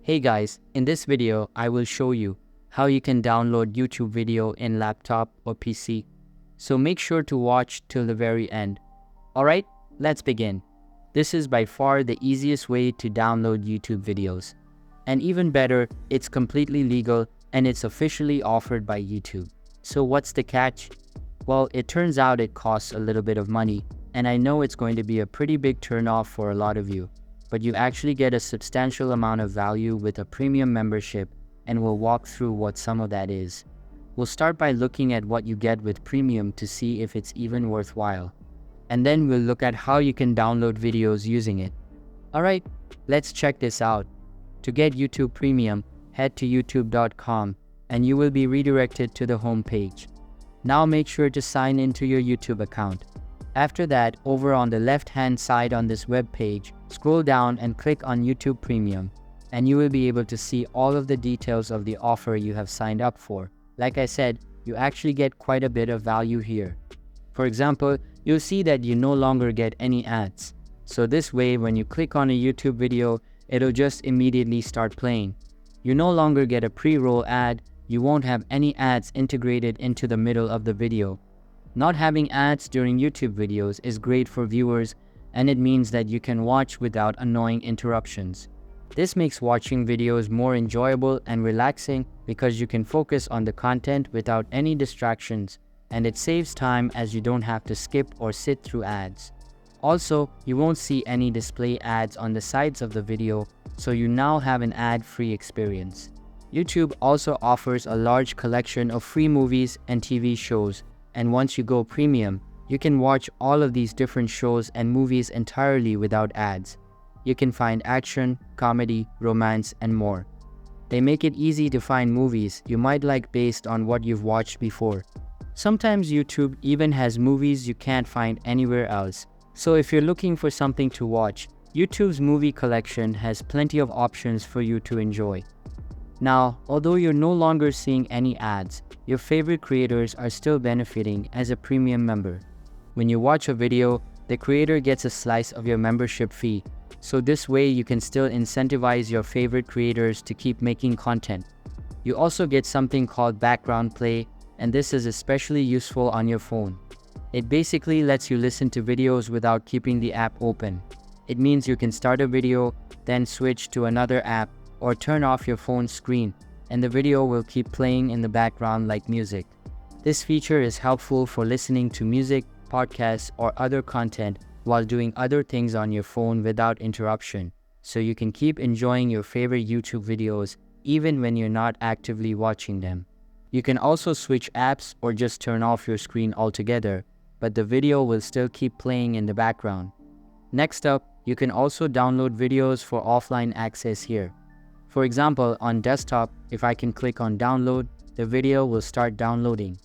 Hey guys, in this video, I will show you how you can download YouTube video in laptop or PC. So make sure to watch till the very end. Alright, let's begin. This is by far the easiest way to download YouTube videos. And even better, it's completely legal and it's officially offered by YouTube. So what's the catch? Well, it turns out it costs a little bit of money, and I know it's going to be a pretty big turnoff for a lot of you. But you actually get a substantial amount of value with a premium membership, and we'll walk through what some of that is. We'll start by looking at what you get with premium to see if it's even worthwhile. And then we'll look at how you can download videos using it. Alright, let's check this out. To get YouTube Premium, head to youtube.com and you will be redirected to the home page. Now make sure to sign into your YouTube account. After that, over on the left-hand side on this web page, scroll down and click on YouTube Premium, and you will be able to see all of the details of the offer you have signed up for. Like I said, you actually get quite a bit of value here. For example, you'll see that you no longer get any ads. So this way, when you click on a YouTube video, it'll just immediately start playing. You no longer get a pre-roll ad, you won't have any ads integrated into the middle of the video. Not having ads during YouTube videos is great for viewers, and it means that you can watch without annoying interruptions. This makes watching videos more enjoyable and relaxing because you can focus on the content without any distractions, and it saves time as you don't have to skip or sit through ads. Also, you won't see any display ads on the sides of the video, so you now have an ad-free experience. YouTube also offers a large collection of free movies and TV shows, and once you go premium, you can watch all of these different shows and movies entirely without ads. You can find action, comedy, romance, and more. They make it easy to find movies you might like based on what you've watched before. Sometimes YouTube even has movies you can't find anywhere else. So if you're looking for something to watch, YouTube's movie collection has plenty of options for you to enjoy. Now, although you're no longer seeing any ads, your favorite creators are still benefiting as a premium member. When you watch a video, the creator gets a slice of your membership fee, so this way you can still incentivize your favorite creators to keep making content. You also get something called background play, and this is especially useful on your phone. It basically lets you listen to videos without keeping the app open. It means you can start a video, then switch to another app, or turn off your phone screen, and the video will keep playing in the background like music. This feature is helpful for listening to music, podcasts, or other content while doing other things on your phone without interruption, so you can keep enjoying your favorite YouTube videos even when you're not actively watching them. You can also switch apps or just turn off your screen altogether, but the video will still keep playing in the background. Next up, you can also download videos for offline access here. For example, on desktop, if I can click on download, the video will start downloading.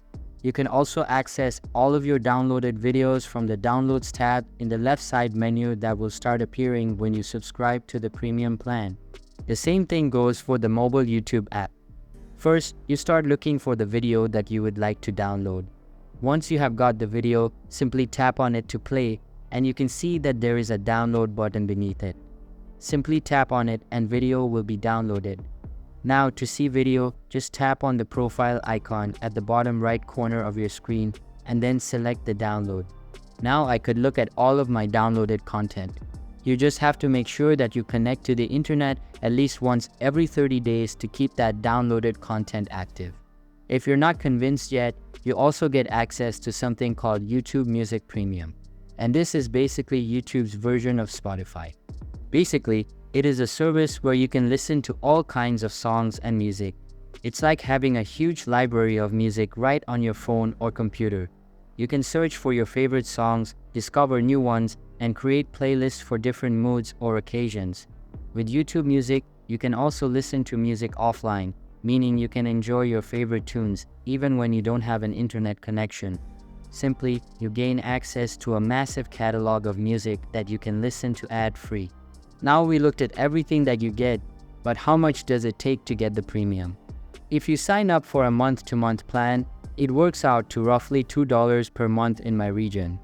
You can also access all of your downloaded videos from the Downloads tab in the left side menu that will start appearing when you subscribe to the premium plan. The same thing goes for the mobile YouTube app. First, you start looking for the video that you would like to download. Once you have got the video, simply tap on it to play, and you can see that there is a download button beneath it. Simply tap on it and video will be downloaded. Now to see video, just tap on the profile icon at the bottom right corner of your screen and then select the download. Now I could look at all of my downloaded content. You just have to make sure that you connect to the internet at least once every 30 days to keep that downloaded content active. If you're not convinced yet, you also get access to something called YouTube Music Premium. And this is basically YouTube's version of Spotify. Basically, it is a service where you can listen to all kinds of songs and music. It's like having a huge library of music right on your phone or computer. You can search for your favorite songs, discover new ones, and create playlists for different moods or occasions. With YouTube Music, you can also listen to music offline, meaning you can enjoy your favorite tunes even when you don't have an internet connection. Simply, you gain access to a massive catalog of music that you can listen to ad-free. Now we looked at everything that you get, but how much does it take to get the premium? If you sign up for a month-to-month plan, it works out to roughly $2 per month in my region.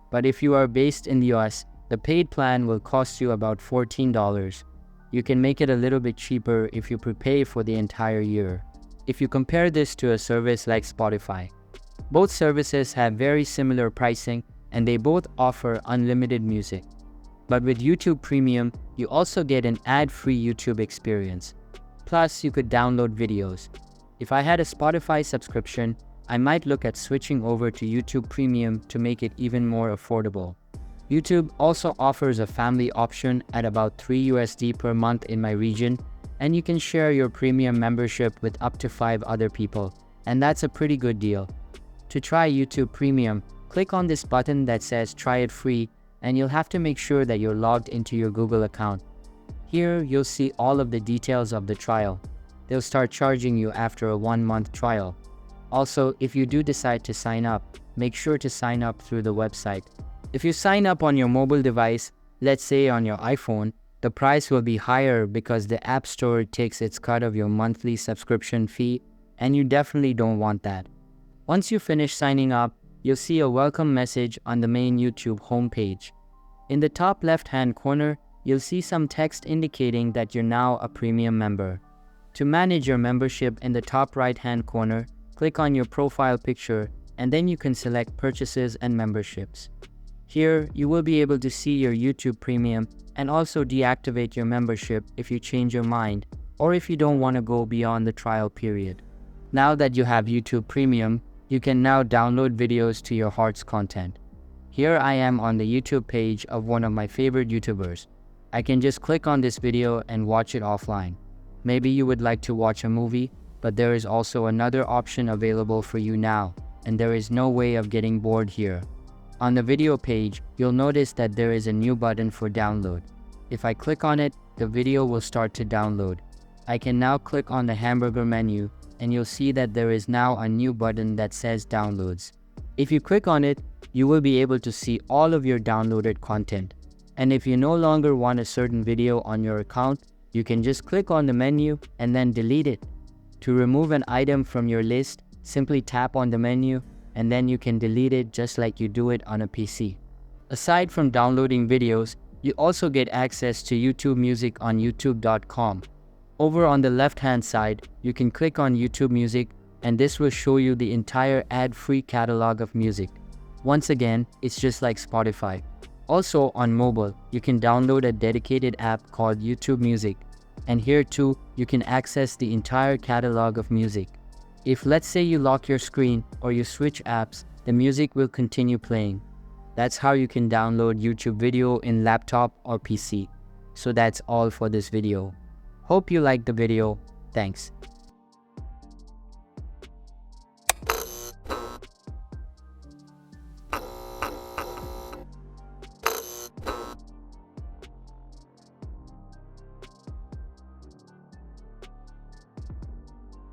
But if you are based in the US, the paid plan will cost you about $14. you can make it a little bit cheaper if you prepay for the entire year. If you compare this to a service like Spotify, both services have very similar pricing and they both offer unlimited music. But with YouTube Premium, you also get an ad-free YouTube experience. Plus, you could download videos. If I had a Spotify subscription, I might look at switching over to YouTube Premium to make it even more affordable. YouTube also offers a family option at about $3 per month in my region, and you can share your premium membership with up to 5 other people, and that's a pretty good deal. To try YouTube Premium, click on this button that says Try It Free, and you'll have to make sure that you're logged into your Google account. Here, you'll see all of the details of the trial. They'll start charging you after a 1-month trial. Also, if you do decide to sign up, make sure to sign up through the website. If you sign up on your mobile device, let's say on your iPhone, the price will be higher because the App Store takes its cut of your monthly subscription fee, and you definitely don't want that. Once you finish signing up, you'll see a welcome message on the main YouTube homepage. In the top left-hand corner, you'll see some text indicating that you're now a premium member. To manage your membership in the top right-hand corner, click on your profile picture and then you can select Purchases and Memberships. Here, you will be able to see your YouTube Premium and also deactivate your membership if you change your mind or if you don't want to go beyond the trial period. Now that you have YouTube Premium, you can now download videos to your heart's content. Here I am on the YouTube page of one of my favorite YouTubers. I can just click on this video and watch it offline. Maybe you would like to watch a movie, but there is also another option available for you now, and there is no way of getting bored here. On the video page, you'll notice that there is a new button for download. If I click on it, the video will start to download. I can now click on the hamburger menu, and you'll see that there is now a new button that says Downloads. If you click on it, you will be able to see all of your downloaded content. And if you no longer want a certain video on your account, you can just click on the menu and then delete it. To remove an item from your list, simply tap on the menu and then you can delete it just like you do it on a PC. Aside from downloading videos, you also get access to YouTube Music on youtube.com. Over on the left-hand side, you can click on YouTube Music and this will show you the entire ad-free catalog of music. Once again, it's just like Spotify. Also on mobile, you can download a dedicated app called YouTube Music. And here too, you can access the entire catalog of music. If let's say you lock your screen or you switch apps, the music will continue playing. That's how you can download YouTube video in laptop or PC. So that's all for this video. Hope you liked the video. Thanks.